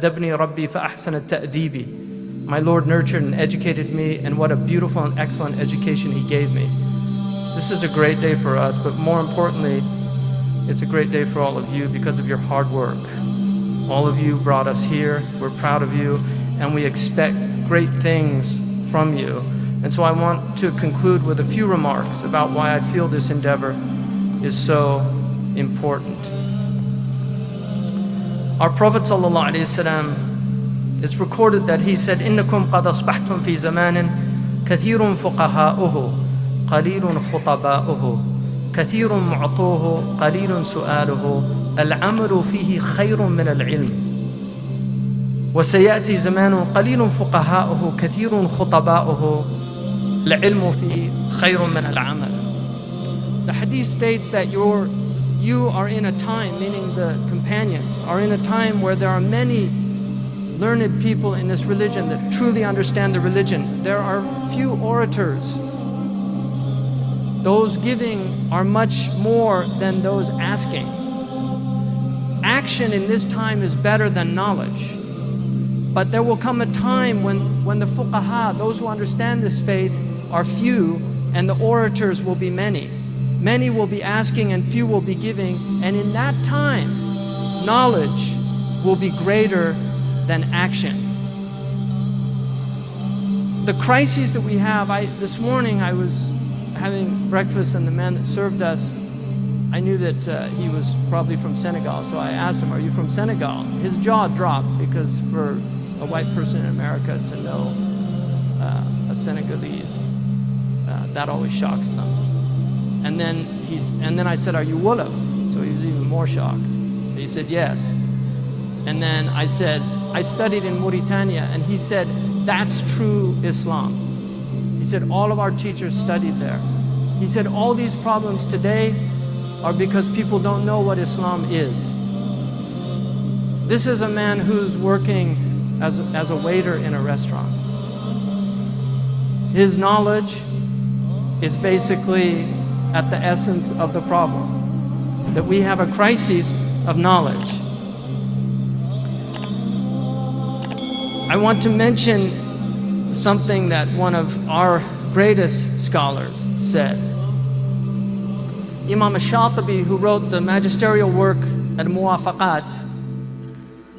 أَدَّبْنِي رَبِّي فَأَحْسَنَ التَّأْدِيبِ. My Lord nurtured and educated me, and what a beautiful and excellent education He gave me. This is a great day for us, but more importantly, it's a great day for all of you because of your hard work. All of you brought us here. We're proud of you, and we expect great things from you. And so I want to conclude with a few remarks about why I feel this endeavor is so important. Our Prophet ﷺ, it's recorded that he said, إِنَّكُمْ قَدْ أَصْبَحْتُمْ فِي زَمَانٍ كَثِيرٌ فُقَهَاؤُهُ قَلِيلٌ خُطَبَاؤُهُ كَثِيرٌ مُعْطُوهُ قَلِيلٌ سُؤَالُهُ الْعَمْلُ فِيهِ خَيْرٌ مِنَ الْعِلْمِ وَسَيَأْتِي زَمَانٌ قَلِيلٌ فُقَهَاؤُهُ كَثِيرٌ خُطَبَاؤُهُ الْعِلْمُ فِيهِ خَيْرٌ مِنَ الْعَمَلِ. The hadith states that you are in a time, meaning the companions, are in a time where there are many learned people in this religion that truly understand the religion. There are few orators. Those giving are much more than those asking. Action in this time is better than knowledge. But there will come a time when the fuqaha, those who understand this faith, are few, and the orators will be many. Many will be asking and few will be giving, and in that time, knowledge will be greater than action. The crises that we have, this morning I was having breakfast, and the man that served us, I knew that he was probably from Senegal, so I asked him, "Are you from Senegal?" His jaw dropped, because for a white person in America to know a Senegalese, that always shocks them. And then I said, "Are you Wolof?" So he was even more shocked. He said, "Yes." And then I said, "I studied in Mauritania," and he said, "That's true Islam." He said, "All of our teachers studied there." He said, "All these problems today are because people don't know what Islam is." This is a man who's working as a waiter in a restaurant. His knowledge is basically at the essence of the problem, that we have a crisis of knowledge. I want to mention something that one of our greatest scholars said. Imam al-Shatibi, who wrote the magisterial work Al-Muwafaqat,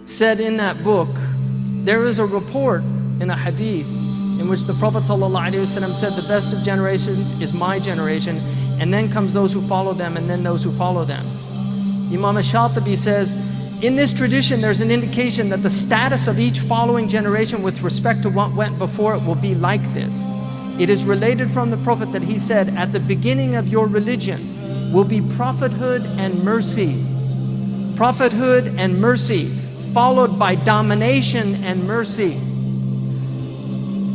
said in that book, there is a report in a hadith in which the Prophet ﷺ said, "The best of generations is my generation, and then comes those who follow them, and then those who follow them." Imam al-Shatibi says, in this tradition there's an indication that the status of each following generation with respect to what went before it will be like this. It is related from the Prophet that he said, "At the beginning of your religion will be prophethood and mercy. Prophethood and mercy, followed by domination and mercy.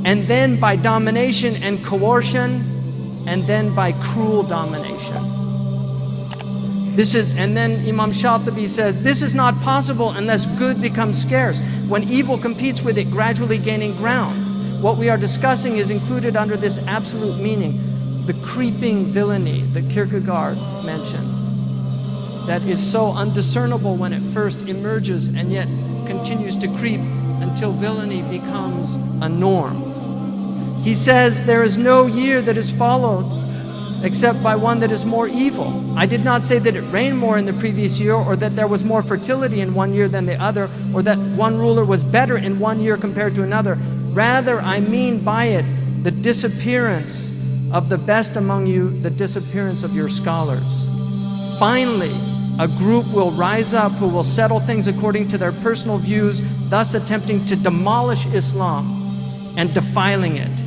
And then by domination and coercion, and then by cruel domination." And then Imam Shatibi says, "This is not possible unless good becomes scarce, when evil competes with it, gradually gaining ground. What we are discussing is included under this absolute meaning, the creeping villainy that Kierkegaard mentions, that is so undiscernible when it first emerges and yet continues to creep until villainy becomes a norm." He says, "There is no year that is followed except by one that is more evil. I did not say that it rained more in the previous year, or that there was more fertility in one year than the other, or that one ruler was better in one year compared to another. Rather, I mean by it the disappearance of the best among you, the disappearance of your scholars. Finally, a group will rise up who will settle things according to their personal views, thus attempting to demolish Islam and defiling it."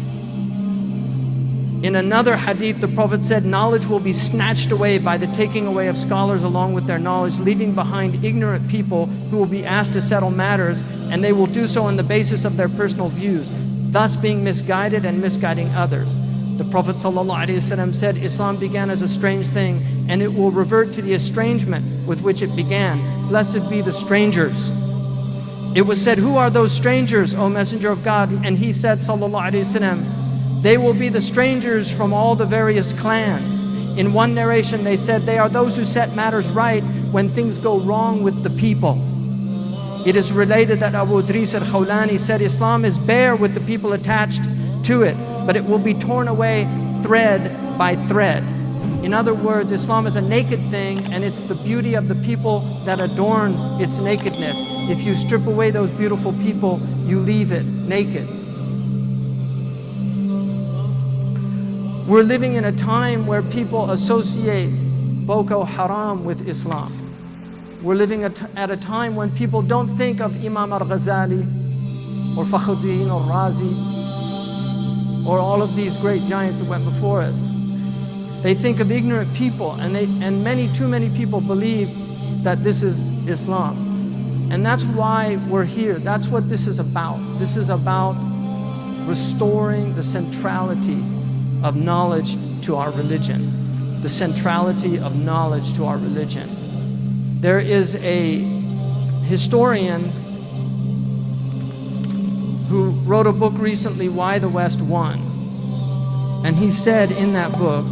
In another hadith, the Prophet said, "Knowledge will be snatched away by the taking away of scholars along with their knowledge, leaving behind ignorant people who will be asked to settle matters, and they will do so on the basis of their personal views, thus being misguided and misguiding others." The Prophet ﷺ said, "Islam began as a strange thing, and it will revert to the estrangement with which it began. Blessed be the strangers." It was said, "Who are those strangers, O Messenger of God?" And he said, ﷺ, "They will be the strangers from all the various clans." In one narration they said, "They are those who set matters right when things go wrong with the people." It is related that Abu Idris al-Khawlani said Islam is bare with the people attached to it, but it will be torn away thread by thread. In other words, Islam is a naked thing, and it's the beauty of the people that adorn its nakedness. If you strip away those beautiful people, you leave it naked. We're living in a time where people associate Boko Haram with Islam. We're living at a time when people don't think of Imam al-Ghazali or Fakhruddin al-Razi or all of these great giants that went before us. They think of ignorant people, and too many people believe that this is Islam. And that's why we're here. That's what this is about. This is about restoring the centrality of knowledge to our religion. The centrality of knowledge to our religion. There is a historian who wrote a book recently, Why the West Won. And he said in that book,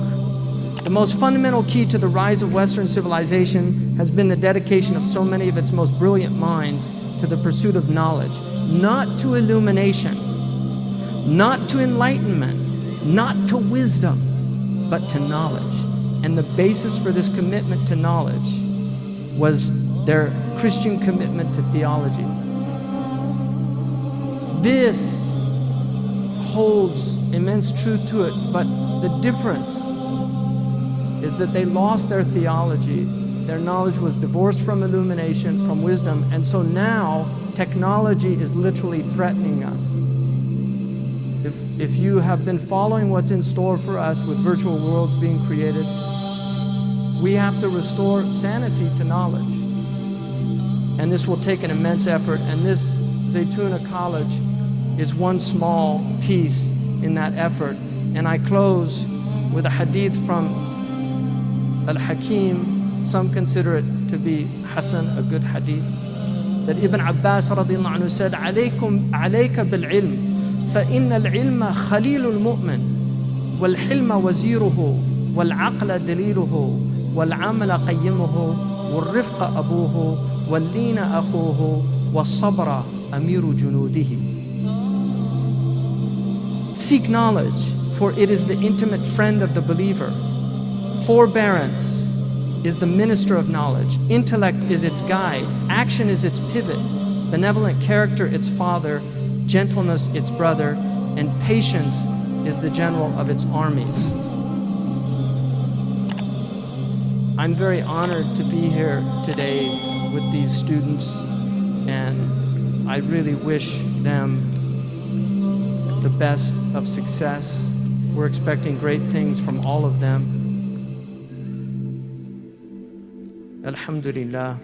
the most fundamental key to the rise of Western civilization has been the dedication of so many of its most brilliant minds to the pursuit of knowledge, not to illumination, not to enlightenment, not to wisdom, but to knowledge. And the basis for this commitment to knowledge was their Christian commitment to theology. This holds immense truth to it, but the difference is that they lost their theology. Their knowledge was divorced from illumination, from wisdom, and so now technology is literally threatening us. If you have been following what's in store for us with virtual worlds being created, we have to restore sanity to knowledge. And this will take an immense effort, and this Zaytuna College is one small piece in that effort. And I close with a hadith from Al-Hakim. Some consider it to be Hasan, a good hadith, that Ibn Abbas radiallahu anhu said, "Alayka bil-ilm, fa-inna al-ilma khalilul mu'min, wal-hilma waziruhu, wal-aqla daliluhu, wal-amala qayyimuhu, wal-rifqa abuhu, wal-lina akhuhu, wal-sabra amiru junudihi." Seek knowledge, for it is the intimate friend of the believer. Forbearance is the minister of knowledge. Intellect is its guide. Action is its pivot. Benevolent character its father. Gentleness its brother. And patience is the general of its armies. I'm very honored to be here today with these students, and I really wish them the best of success. We're expecting great things from all of them. Alhamdulillah.